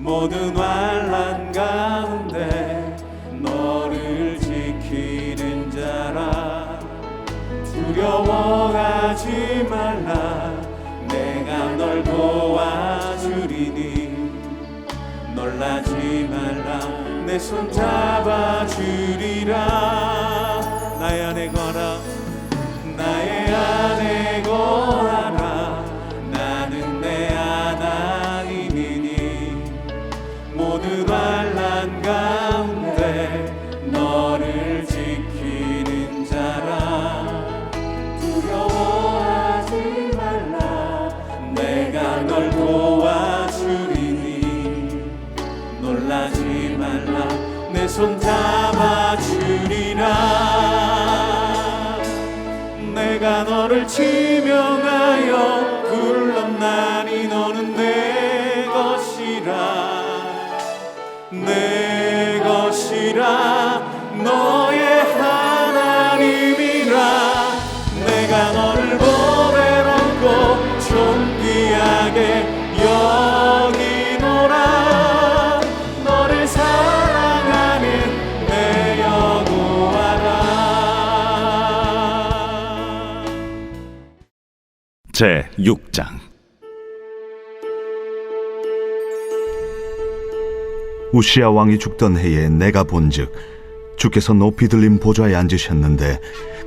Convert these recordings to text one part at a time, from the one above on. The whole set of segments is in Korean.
모든 환난 가운데 너를 지키는 자라. 두려워하지 말라. 내가 널 도와주리니. 놀라지 말라. 내 손 잡아주리라. 나의 안에 거하라. 나의 안에 거하라. 나는 내 하나님이니. 모든 환난 가운데 너를 지키는 자라. 두려워하지 말라. 내가 널 도와주리니. 놀라지 말라. 내 손 잡아주리라. 내가 너를 지명하여 불렀나니 너는 내 것이라. 내 것이라. 너의 하나님이라. 내가 너를 보배 얻고 존귀하게 여기노라. 너를 사랑하는 내 여호와라. 제 6장. 우시야 왕이 죽던 해에 내가 본즉 주께서 높이 들린 보좌에 앉으셨는데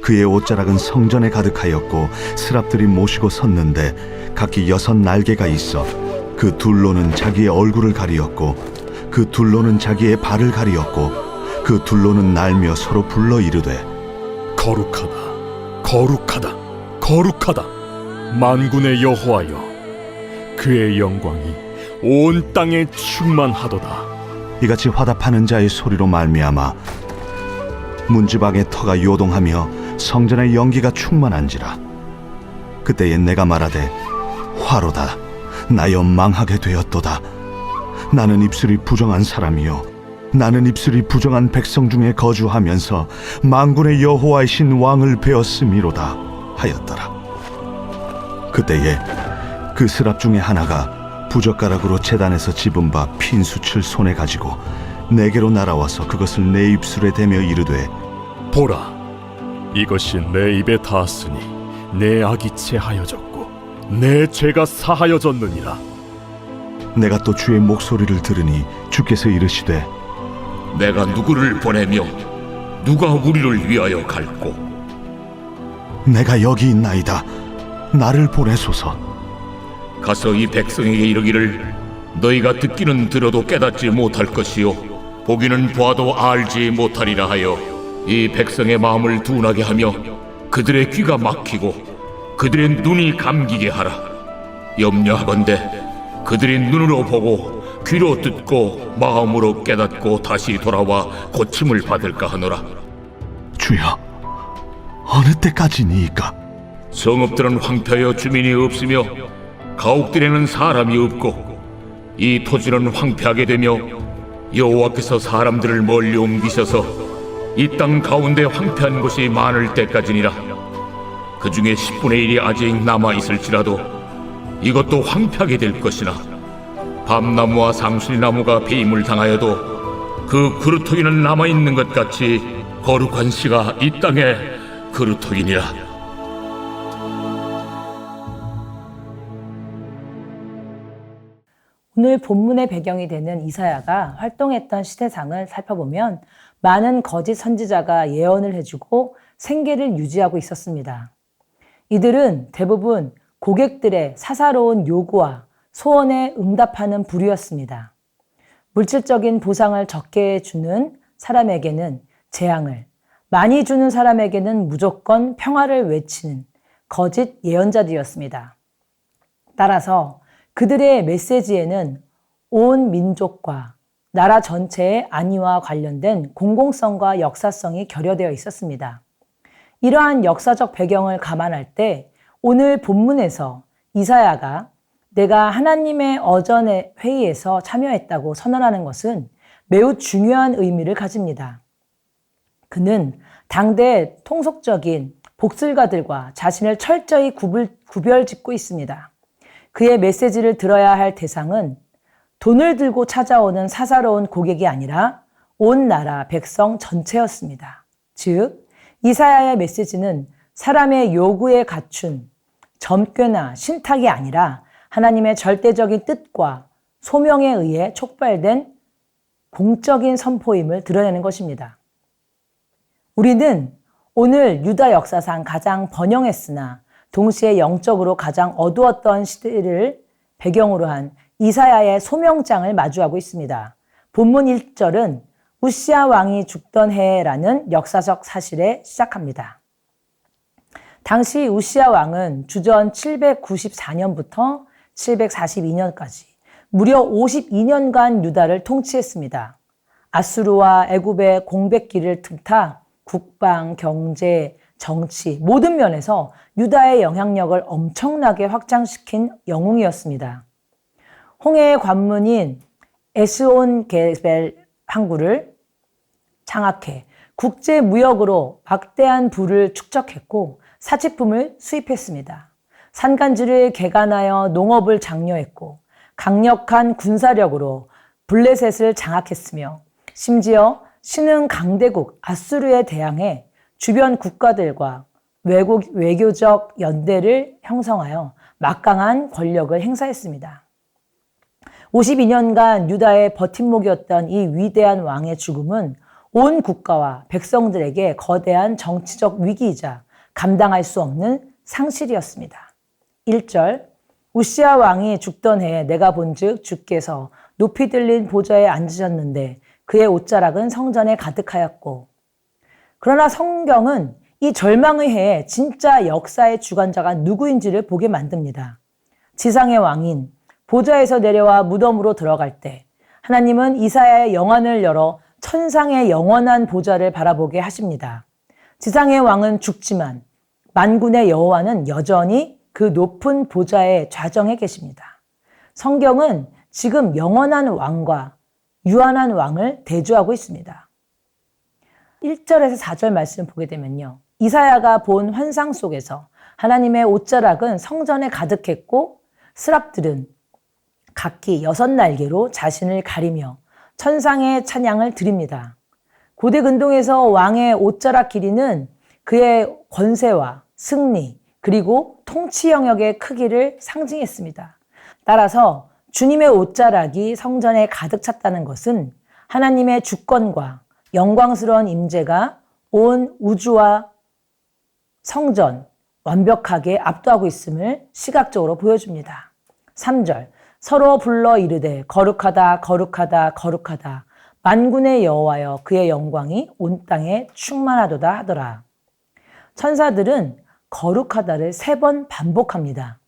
그의 옷자락은 성전에 가득하였고 스랍들이 모시고 섰는데 각기 6 날개가 있어 그 둘로는 자기의 얼굴을 가리었고 그 둘로는 자기의 발을 가리었고 그 둘로는 날며 서로 불러 이르되 거룩하다, 거룩하다, 거룩하다, 만군의 여호와여, 그의 영광이 온 땅에 충만하도다. 이같이 화답하는 자의 소리로 말미암아 문지방의 터가 요동하며 성전의 연기가 충만한지라. 그때에 내가 말하되 화로다, 나여 망하게 되었도다. 나는 입술이 부정한 사람이요 나는 입술이 부정한 백성 중에 거주하면서 만군의 여호와이신 왕을 배웠음이로다 하였더라. 그때에 그 스랍 중에 하나가 부젓가락으로 제단에서 집은 바 핀수칠 손에 가지고 내게로 날아와서 그것을 내 입술에 대며 이르되 보라, 이것이 내 입에 닿았으니 내 악이 체하여졌고 내 죄가 사하여졌느니라. 내가 또 주의 목소리를 들으니 주께서 이르시되 내가 누구를 보내며 누가 우리를 위하여 갈꼬? 내가 여기 있나이다. 나를 보내소서. 가서 이 백성에게 이르기를 너희가 듣기는 들어도 깨닫지 못할 것이요 보기는 보아도 알지 못하리라 하여 이 백성의 마음을 둔하게 하며 그들의 귀가 막히고 그들의 눈이 감기게 하라. 염려하건대 그들이 눈으로 보고 귀로 듣고 마음으로 깨닫고 다시 돌아와 고침을 받을까 하노라. 주여, 어느 때까지니이까? 성읍들은 황폐하여 주민이 없으며 가옥들에는 사람이 없고 이 토지는 황폐하게 되며 여호와께서 사람들을 멀리 옮기셔서 이 땅 가운데 황폐한 곳이 많을 때까지니라. 그 중에 10분의 1이 아직 남아있을지라도 이것도 황폐하게 될 것이나 밤나무와 상수리나무가 배임을 당하여도 그 그루터기는 남아있는 것 같이 거룩한 씨가 이 땅에 그루터기니라. 오늘 본문의 배경이 되는 이사야가 활동했던 시대상을 살펴보면 많은 거짓 선지자가 예언을 해주고 생계를 유지하고 있었습니다. 이들은 대부분 고객들의 사사로운 요구와 소원에 응답하는 부류였습니다. 물질적인 보상을 적게 주는 사람에게는 재앙을, 많이 주는 사람에게는 무조건 평화를 외치는 거짓 예언자들이었습니다. 따라서 그들의 메시지에는 온 민족과 나라 전체의 안위와 관련된 공공성과 역사성이 결여되어 있었습니다. 이러한 역사적 배경을 감안할 때 오늘 본문에서 이사야가 내가 하나님의 어전의 회의에서 참여했다고 선언하는 것은 매우 중요한 의미를 가집니다. 그는 당대 통속적인 복술가들과 자신을 철저히 구별짓고 있습니다. 그의 메시지를 들어야 할 대상은 돈을 들고 찾아오는 사사로운 고객이 아니라 온 나라 백성 전체였습니다. 즉, 이사야의 메시지는 사람의 요구에 갖춘 점괘나 신탁이 아니라 하나님의 절대적인 뜻과 소명에 의해 촉발된 공적인 선포임을 드러내는 것입니다. 우리는 오늘 유다 역사상 가장 번영했으나 동시에 영적으로 가장 어두웠던 시대를 배경으로 한 이사야의 소명장을 마주하고 있습니다. 본문 1절은 우시야 왕이 죽던 해라는 역사적 사실에 시작합니다. 당시 우시야 왕은 주전 794년부터 742년까지 무려 52년간 유다를 통치했습니다. 아수르와 애굽의 공백기를 틈타 국방, 경제, 정치 모든 면에서 유다의 영향력을 엄청나게 확장시킨 영웅이었습니다. 홍해의 관문인 에스온게벨 항구를 장악해 국제 무역으로 막대한 부를 축적했고 사치품을 수입했습니다. 산간지를 개간하여 농업을 장려했고 강력한 군사력으로 블레셋을 장악했으며 심지어 신흥 강대국 아수르에 대항해 주변 국가들과 외교적 연대를 형성하여 막강한 권력을 행사했습니다. 52년간 유다의 버팀목이었던 이 위대한 왕의 죽음은 온 국가와 백성들에게 거대한 정치적 위기이자 감당할 수 없는 상실이었습니다. 1절, 우시야 왕이 죽던 해에 내가 본즉 주께서 높이 들린 보좌에 앉으셨는데 그의 옷자락은 성전에 가득하였고. 그러나 성경은 이 절망의 해에 진짜 역사의 주관자가 누구인지를 보게 만듭니다. 지상의 왕인 보좌에서 내려와 무덤으로 들어갈 때 하나님은 이사야의 영안을 열어 천상의 영원한 보좌를 바라보게 하십니다. 지상의 왕은 죽지만 만군의 여호와는 여전히 그 높은 보좌에 좌정해 계십니다. 성경은 지금 영원한 왕과 유한한 왕을 대조하고 있습니다. 1절에서 4절 말씀 보게 되면요. 이사야가 본 환상 속에서 하나님의 옷자락은 성전에 가득했고 스랍들은 각기 6날개로 자신을 가리며 천상의 찬양을 드립니다. 고대 근동에서 왕의 옷자락 길이는 그의 권세와 승리 그리고 통치 영역의 크기를 상징했습니다. 따라서 주님의 옷자락이 성전에 가득 찼다는 것은 하나님의 주권과 영광스러운 임재가 온 우주와 성전 완벽하게 압도하고 있음을 시각적으로 보여줍니다. 3절, 서로 불러 이르되 거룩하다 거룩하다 거룩하다 만군의 여호와여 그의 영광이 온 땅에 충만하도다 하더라. 천사들은 거룩하다를 3번 반복합니다.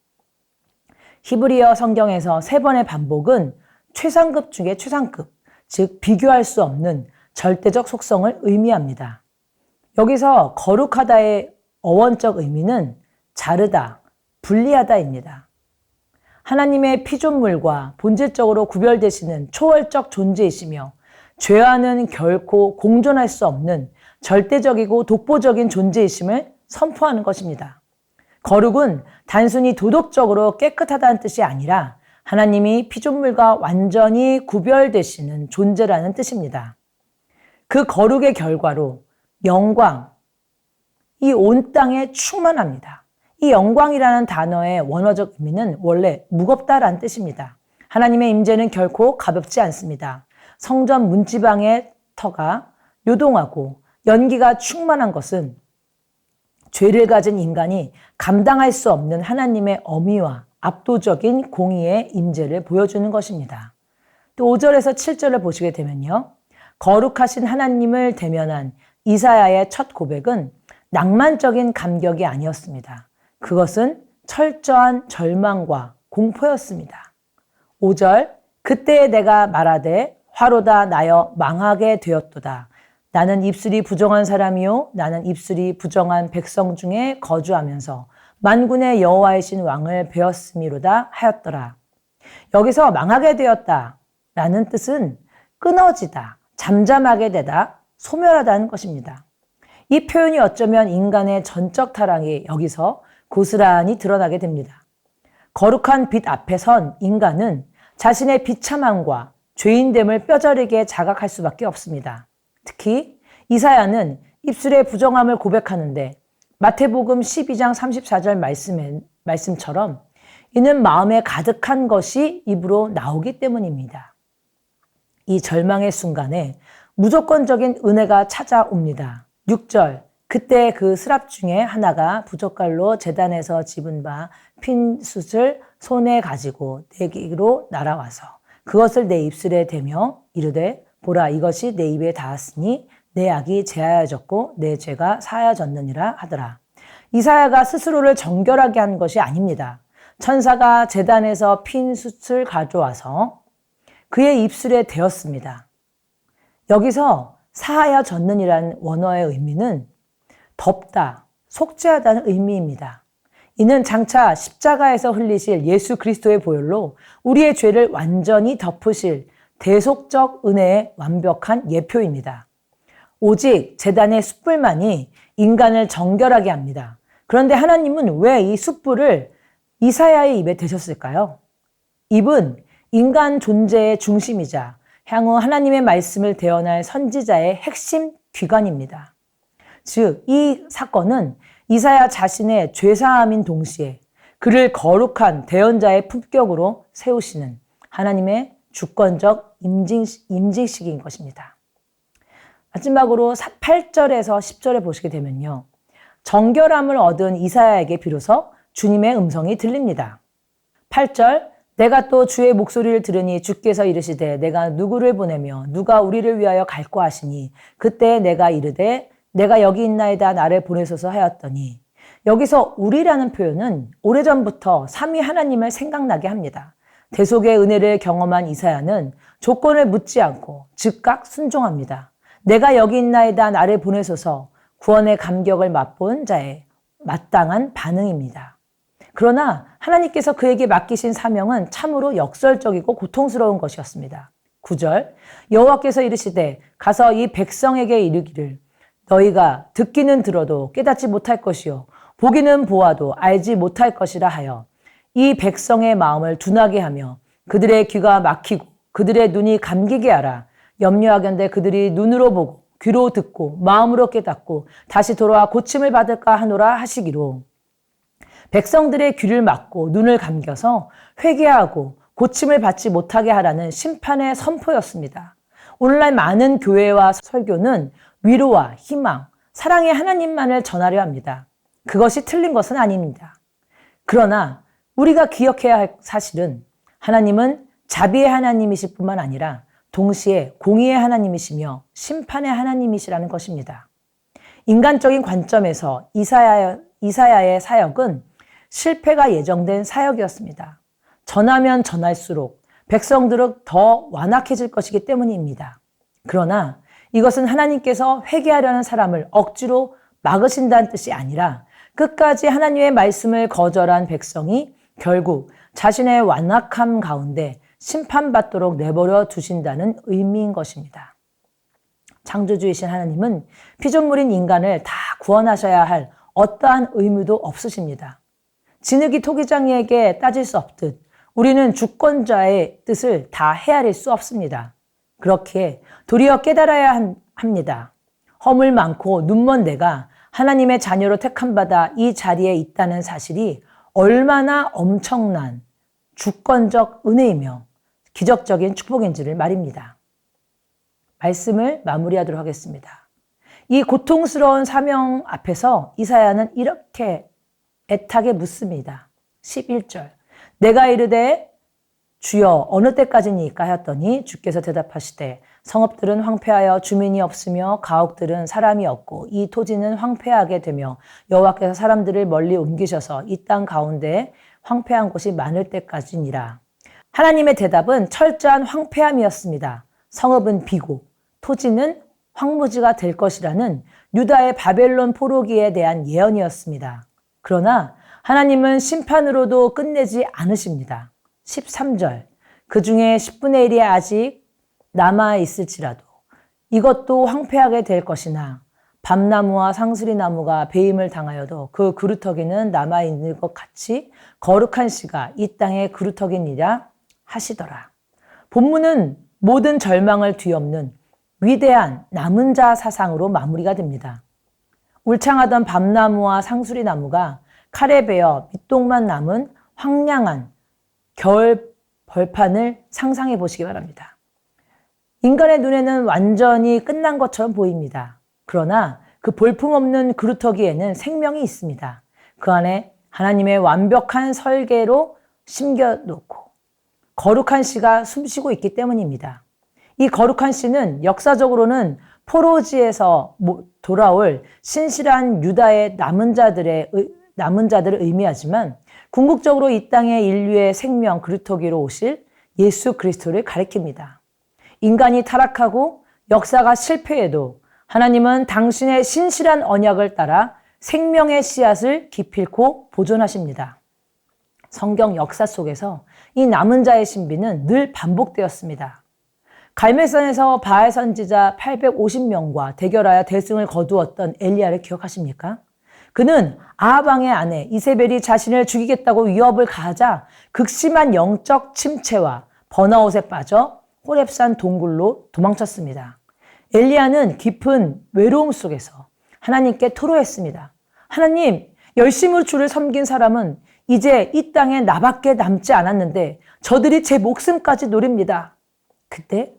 히브리어 성경에서 3번의 반복은 최상급 중에 최상급, 즉 비교할 수 없는 절대적 속성을 의미합니다. 여기서 거룩하다의 어원적 의미는 자르다, 분리하다입니다. 하나님의 피조물과 본질적으로 구별되시는 초월적 존재이시며 죄와는 결코 공존할 수 없는 절대적이고 독보적인 존재이심을 선포하는 것입니다. 거룩은 단순히 도덕적으로 깨끗하다는 뜻이 아니라 하나님이 피조물과 완전히 구별되시는 존재라는 뜻입니다. 그 거룩의 결과로 영광, 이 온 땅에 충만합니다. 이 영광이라는 단어의 원어적 의미는 원래 무겁다라는 뜻입니다. 하나님의 임재는 결코 가볍지 않습니다. 성전 문지방의 터가 요동하고 연기가 충만한 것은 죄를 가진 인간이 감당할 수 없는 하나님의 어미와 압도적인 공의의 임재를 보여주는 것입니다. 또 5절에서 7절을 보시게 되면요. 거룩하신 하나님을 대면한 이사야의 첫 고백은 낭만적인 감격이 아니었습니다. 그것은 철저한 절망과 공포였습니다. 5절, 그때에 내가 말하되 화로다 나여 망하게 되었도다. 나는 입술이 부정한 사람이요 나는 입술이 부정한 백성 중에 거주하면서 만군의 여호와이신 왕을 배웠음이로다 하였더라. 여기서 망하게 되었다 라는 뜻은 끊어지다, 잠잠하게 되다, 소멸하다는 것입니다. 이 표현이 어쩌면 인간의 전적 타락이 여기서 고스란히 드러나게 됩니다. 거룩한 빛 앞에 선 인간은 자신의 비참함과 죄인됨을 뼈저리게 자각할 수밖에 없습니다. 특히 이사야는 입술의 부정함을 고백하는데 마태복음 12장 34절 말씀처럼 이는 마음에 가득한 것이 입으로 나오기 때문입니다. 이 절망의 순간에 무조건적인 은혜가 찾아옵니다. 6절, 그때 그 스랍 중에 하나가 부젓갈로 제단에서 집은 바 핀 숯을 손에 가지고 내게로 날아와서 그것을 내 입술에 대며 이르되 보라 이것이 내 입에 닿았으니 내 악이 제하여졌고 내 죄가 사하여졌느니라 하더라. 이사야가 스스로를 정결하게 한 것이 아닙니다. 천사가 제단에서 핀 숯을 가져와서 그의 입술에 대었습니다. 여기서 사하여졌느니라는 원어의 의미는 덮다, 속죄하다는 의미입니다. 이는 장차 십자가에서 흘리실 예수 그리스도의 보혈로 우리의 죄를 완전히 덮으실 대속적 은혜의 완벽한 예표입니다. 오직 제단의 숯불만이 인간을 정결하게 합니다. 그런데 하나님은 왜 이 숯불을 이사야의 입에 대셨을까요? 입은 인간 존재의 중심이자 향후 하나님의 말씀을 대언할 선지자의 핵심 기관입니다. 즉, 이 사건은 이사야 자신의 죄사함인 동시에 그를 거룩한 대언자의 품격으로 세우시는 하나님의 주권적 임직식인 것입니다. 마지막으로 8절에서 10절에 보시게 되면요. 정결함을 얻은 이사야에게 비로소 주님의 음성이 들립니다. 8절, 내가 또 주의 목소리를 들으니 주께서 이르시되 내가 누구를 보내며 누가 우리를 위하여 갈까 하시니 그때 내가 이르되 내가 여기 있나이다 나를 보내소서 하였더니 여기서 우리라는 표현은 오래전부터 삼위 하나님을 생각나게 합니다. 대속의 은혜를 경험한 이사야는 조건을 묻지 않고 즉각 순종합니다. 내가 여기 있나이다 나를 보내소서 구원의 감격을 맛본 자의 마땅한 반응입니다. 그러나 하나님께서 그에게 맡기신 사명은 참으로 역설적이고 고통스러운 것이었습니다. 9절, 여호와께서 이르시되 가서 이 백성에게 이르기를 너희가 듣기는 들어도 깨닫지 못할 것이요 보기는 보아도 알지 못할 것이라 하여 이 백성의 마음을 둔하게 하며 그들의 귀가 막히고 그들의 눈이 감기게 하라. 염려하건대 그들이 눈으로 보고 귀로 듣고 마음으로 깨닫고 다시 돌아와 고침을 받을까 하노라 하시기로 백성들의 귀를 막고 눈을 감겨서 회개하고 고침을 받지 못하게 하라는 심판의 선포였습니다. 오늘날 많은 교회와 설교는 위로와 희망, 사랑의 하나님만을 전하려 합니다. 그것이 틀린 것은 아닙니다. 그러나 우리가 기억해야 할 사실은 하나님은 자비의 하나님이실 뿐만 아니라 동시에 공의의 하나님이시며 심판의 하나님이시라는 것입니다. 인간적인 관점에서 이사야의 사역은 실패가 예정된 사역이었습니다. 전하면 전할수록 백성들은 더 완악해질 것이기 때문입니다. 그러나 이것은 하나님께서 회개하려는 사람을 억지로 막으신다는 뜻이 아니라 끝까지 하나님의 말씀을 거절한 백성이 결국 자신의 완악함 가운데 심판받도록 내버려 두신다는 의미인 것입니다. 창조주이신 하나님은 피조물인 인간을 다 구원하셔야 할 어떠한 의무도 없으십니다. 진흙이 토기장이에게 따질 수 없듯 우리는 주권자의 뜻을 다 헤아릴 수 없습니다. 그렇게 도리어 깨달아야 합니다. 허물 많고 눈먼 내가 하나님의 자녀로 택함받아 이 자리에 있다는 사실이 얼마나 엄청난 주권적 은혜이며 기적적인 축복인지를 말입니다. 말씀을 마무리하도록 하겠습니다. 이 고통스러운 사명 앞에서 이사야는 이렇게 애타게 묻습니다. 11절, 내가 이르되 주여 어느 때까지니까 하였더니 주께서 대답하시되 성읍들은 황폐하여 주민이 없으며 가옥들은 사람이 없고 이 토지는 황폐하게 되며 여호와께서 사람들을 멀리 옮기셔서 이 땅 가운데 황폐한 곳이 많을 때까지니라. 하나님의 대답은 철저한 황폐함이었습니다. 성읍은 비고 토지는 황무지가 될 것이라는 유다의 바벨론 포로기에 대한 예언이었습니다. 그러나 하나님은 심판으로도 끝내지 않으십니다. 13절, 그 중에 10분의 1이 아직 남아있을지라도 이것도 황폐하게 될 것이나 밤나무와 상수리나무가 배임을 당하여도 그 그루터기는 남아있는 것 같이 거룩한 씨가 이 땅에 그루터기니라 하시더라. 본문은 모든 절망을 뒤엎는 위대한 남은 자 사상으로 마무리가 됩니다. 울창하던 밤나무와 상수리 나무가 칼에 베어 밑동만 남은 황량한 겨울 벌판을 상상해 보시기 바랍니다. 인간의 눈에는 완전히 끝난 것처럼 보입니다. 그러나 그 볼품없는 그루터기에는 생명이 있습니다. 그 안에 하나님의 완벽한 설계로 심겨놓고 거룩한 씨가 숨쉬고 있기 때문입니다. 이 거룩한 씨는 역사적으로는 포로지에서 돌아올 신실한 유다의 남은 자들을 의미하지만 궁극적으로 이 땅의 인류의 생명 그루터기로 오실 예수 그리스도를 가리킵니다. 인간이 타락하고 역사가 실패해도 하나님은 당신의 신실한 언약을 따라 생명의 씨앗을 기필코 보존하십니다. 성경 역사 속에서 이 남은 자의 신비는 늘 반복되었습니다. 갈멜산에서 바알 선지자 850명과 대결하여 대승을 거두었던 엘리야를 기억하십니까? 그는 아합 왕의 아내 이세벨이 자신을 죽이겠다고 위협을 가하자 극심한 영적 침체와 번아웃에 빠져 호렙산 동굴로 도망쳤습니다. 엘리야는 깊은 외로움 속에서 하나님께 토로했습니다. 하나님, 열심으로 주를 섬긴 사람은 이제 이 땅에 나밖에 남지 않았는데 저들이 제 목숨까지 노립니다. 그때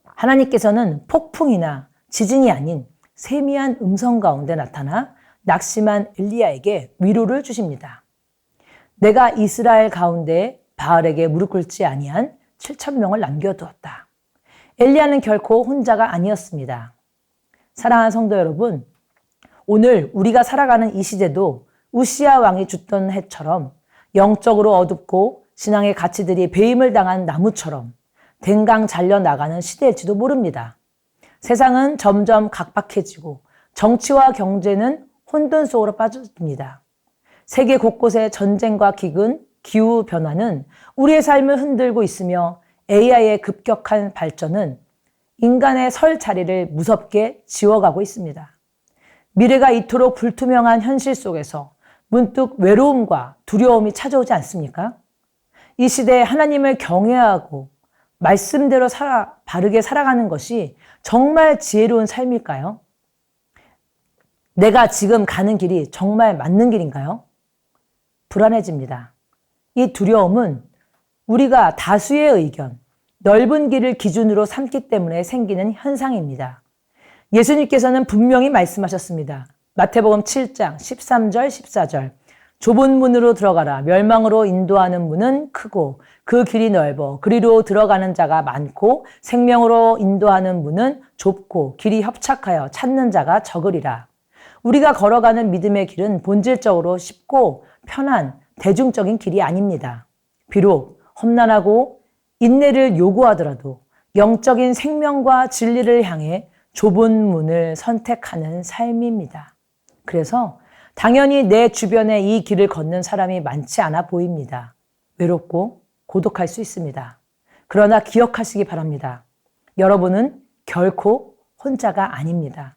하나님께서는 폭풍이나 지진이 아닌 세미한 음성 가운데 나타나 낙심한 엘리야에게 위로를 주십니다. 내가 이스라엘 가운데 바알에게 무릎 꿇지 아니한 7,000명을 남겨두었다. 엘리야는 결코 혼자가 아니었습니다. 사랑하는 성도 여러분, 오늘 우리가 살아가는 이 시대도 우시야 왕이 죽던 해처럼 영적으로 어둡고 신앙의 가치들이 배임을 당한 나무처럼 댕강 잘려나가는 시대일지도 모릅니다. 세상은 점점 각박해지고 정치와 경제는 혼돈 속으로 빠집니다. 세계 곳곳의 전쟁과 기근, 기후변화는 우리의 삶을 흔들고 있으며 AI의 급격한 발전은 인간의 설 자리를 무섭게 지워가고 있습니다. 미래가 이토록 불투명한 현실 속에서 문득 외로움과 두려움이 찾아오지 않습니까? 이 시대에 하나님을 경외하고 말씀대로 바르게 살아가는 것이 정말 지혜로운 삶일까요? 내가 지금 가는 길이 정말 맞는 길인가요? 불안해집니다. 이 두려움은 우리가 다수의 의견, 넓은 길을 기준으로 삼기 때문에 생기는 현상입니다. 예수님께서는 분명히 말씀하셨습니다. 마태복음 7장 13절 14절 좁은 문으로 들어가라. 멸망으로 인도하는 문은 크고 그 길이 넓어 그리로 들어가는 자가 많고 생명으로 인도하는 문은 좁고 길이 협착하여 찾는 자가 적으리라. 우리가 걸어가는 믿음의 길은 본질적으로 쉽고 편한 대중적인 길이 아닙니다. 비록 험난하고 인내를 요구하더라도 영적인 생명과 진리를 향해 좁은 문을 선택하는 삶입니다. 그래서 당연히 내 주변에 이 길을 걷는 사람이 많지 않아 보입니다. 외롭고 고독할 수 있습니다. 그러나 기억하시기 바랍니다. 여러분은 결코 혼자가 아닙니다.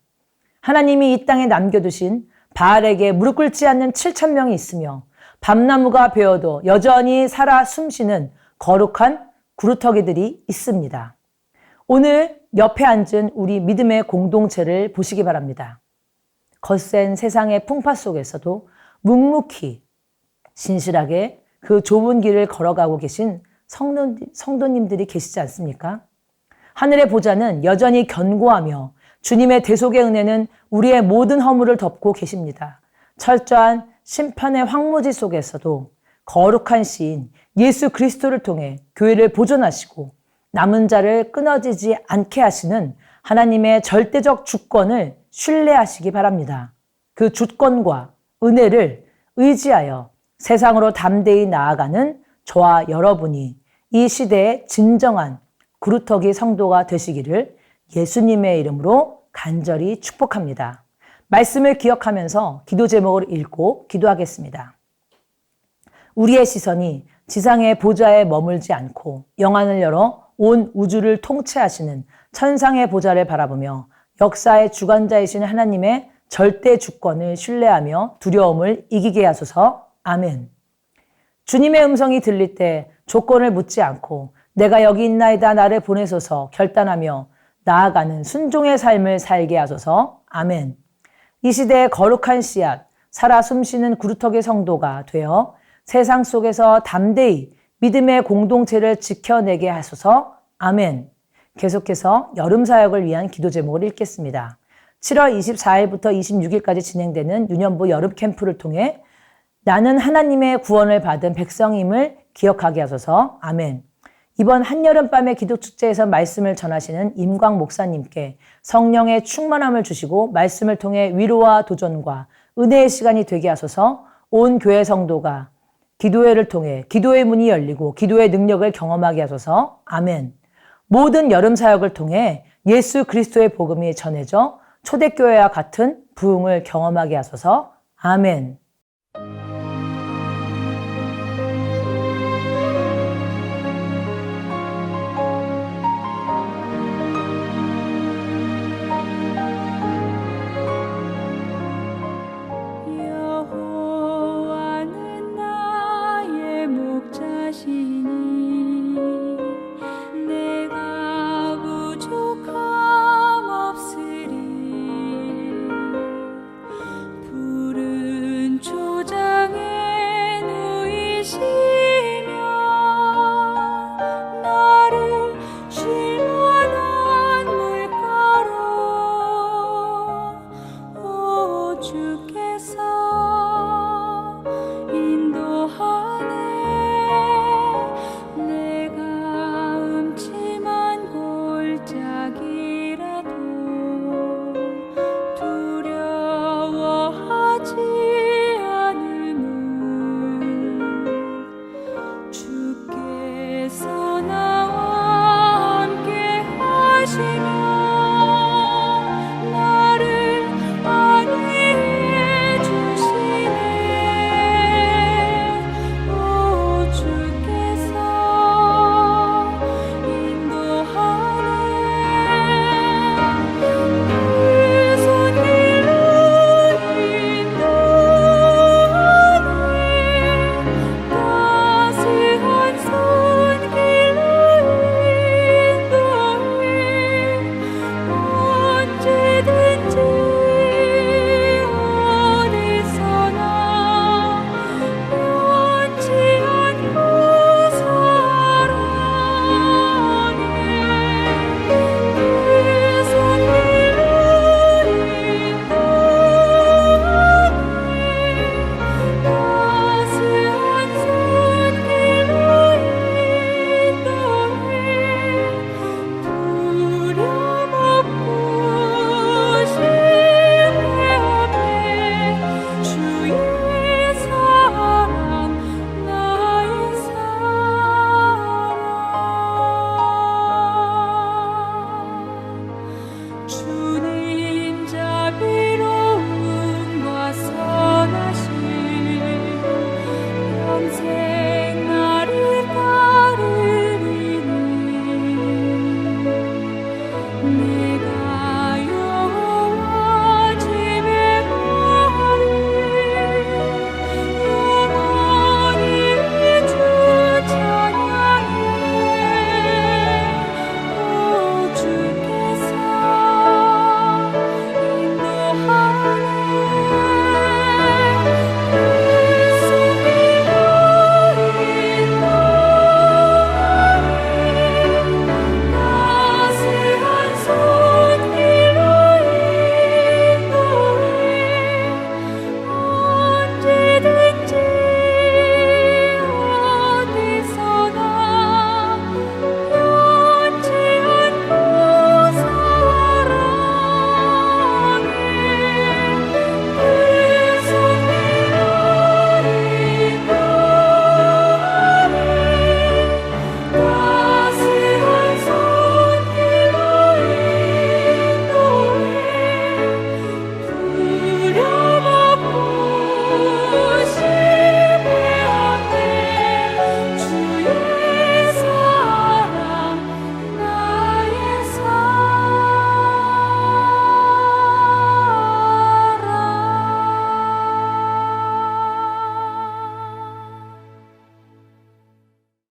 하나님이 이 땅에 남겨두신 바알에게 무릎 꿇지 않는 7,000명이 있으며 밤나무가 베어도 여전히 살아 숨쉬는 거룩한 구루터기들이 있습니다. 오늘 옆에 앉은 우리 믿음의 공동체를 보시기 바랍니다. 거센 세상의 풍파 속에서도 묵묵히 신실하게 그 좁은 길을 걸어가고 계신 성도님들이 계시지 않습니까? 하늘의 보좌는 여전히 견고하며 주님의 대속의 은혜는 우리의 모든 허물을 덮고 계십니다. 철저한 심판의 황무지 속에서도 거룩한 시인 예수 그리스도를 통해 교회를 보존하시고 남은 자를 끊어지지 않게 하시는 하나님의 절대적 주권을 신뢰하시기 바랍니다. 그 주권과 은혜를 의지하여 세상으로 담대히 나아가는 저와 여러분이 이 시대의 진정한 구루터기 성도가 되시기를 예수님의 이름으로 간절히 축복합니다. 말씀을 기억하면서 기도 제목을 읽고 기도하겠습니다. 우리의 시선이 지상의 보좌에 머물지 않고 영안을 열어 온 우주를 통치하시는 천상의 보좌를 바라보며 역사의 주관자이신 하나님의 절대 주권을 신뢰하며 두려움을 이기게 하소서. 아멘. 주님의 음성이 들릴 때 조건을 묻지 않고 내가 여기 있나이다 나를 보내소서 결단하며 나아가는 순종의 삶을 살게 하소서. 아멘. 이 시대의 거룩한 씨앗, 살아 숨쉬는 구루터기 성도가 되어 세상 속에서 담대히 믿음의 공동체를 지켜내게 하소서. 아멘. 계속해서 여름 사역을 위한 기도 제목을 읽겠습니다. 7월 24일부터 26일까지 진행되는 유년부 여름 캠프를 통해 나는 하나님의 구원을 받은 백성임을 기억하게 하소서. 아멘. 이번 한여름밤의 기도축제에서 말씀을 전하시는 임광 목사님께 성령의 충만함을 주시고 말씀을 통해 위로와 도전과 은혜의 시간이 되게 하소서. 온 교회 성도가 기도회를 통해 기도의 문이 열리고 기도의 능력을 경험하게 하소서. 아멘. 모든 여름 사역을 통해 예수 그리스도의 복음이 전해져 초대교회와 같은 부흥을 경험하게 하소서. 아멘.